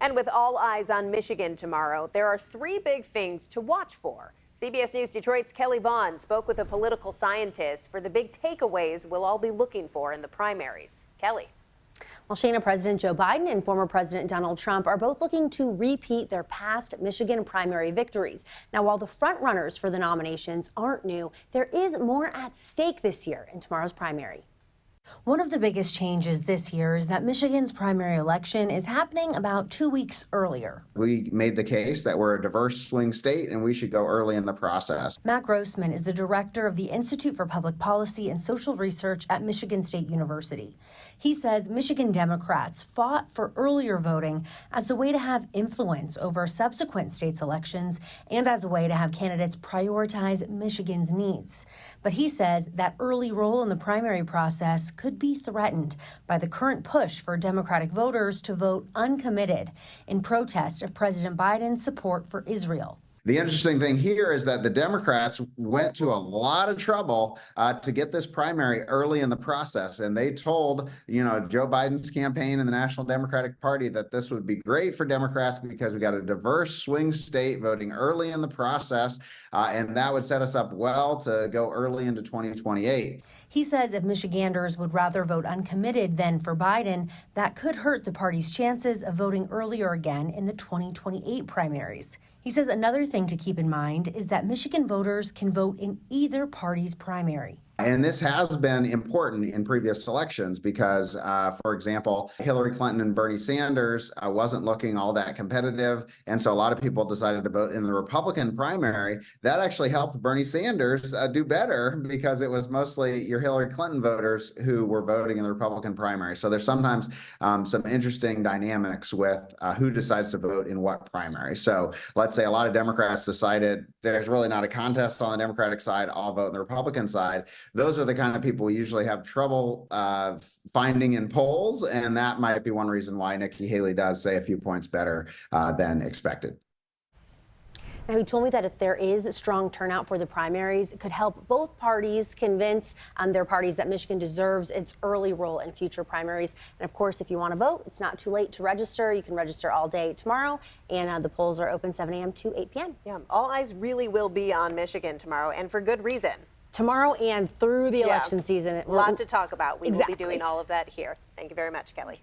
And with all eyes on Michigan tomorrow, there are three big things to watch for. CBS News Detroit's Kelly Vaughn spoke with a political scientist for the big takeaways we'll all be looking for in the primaries. Kelly. Well, Shana, President Joe Biden and former President Donald Trump are both looking to repeat their past Michigan primary victories. Now, while the frontrunners for the nominations aren't new, there is more at stake this year in tomorrow's primary. One of the biggest changes this year is that Michigan's primary election is happening about 2 weeks earlier. We made the case that we're a diverse swing state and we should go early in the process. Matt Grossman is the director of the Institute for Public Policy and Social Research at Michigan State University. He says Michigan Democrats fought for earlier voting as a way to have influence over subsequent states' elections and as a way to have candidates prioritize Michigan's needs. But he says that early role in the primary process could be threatened by the current push for Democratic voters to vote uncommitted in protest of President Biden's support for Israel. The interesting thing here is that the Democrats went to a lot of trouble to get this primary early in the process. And they told, Joe Biden's campaign and the National Democratic Party that this would be great for Democrats because we got a diverse swing state voting early in the process. And that would set us up well to go early into 2028. He says if Michiganders would rather vote uncommitted than for Biden, that could hurt the party's chances of voting earlier again in the 2028 primaries. He says another thing to keep in mind is that Michigan voters can vote in either party's primary. And this has been important in previous elections because, for example, Hillary Clinton and Bernie Sanders wasn't looking all that competitive. And so a lot of people decided to vote in the Republican primary. That actually helped Bernie Sanders do better because it was mostly your Hillary Clinton voters who were voting in the Republican primary. So there's sometimes some interesting dynamics with who decides to vote in what primary. So let's say a lot of Democrats decided there's really not a contest on the Democratic side, I'll vote on the Republican side. Those are the kind of people we usually have trouble finding in polls, and that might be one reason why Nikki Haley does say a few points better than expected. Now, he told me that if there is a strong turnout for the primaries, it could help both parties convince their parties that Michigan deserves its early role in future primaries. And of course, if you want to vote, it's not too late to register. You can register all day tomorrow, and the polls are open 7 a.m. to 8 p.m. Yeah, all eyes really will be on Michigan tomorrow, and for good reason. Tomorrow and through the election season. A lot to talk about. We will be Exactly. doing all of that here. Thank you very much, Kelly.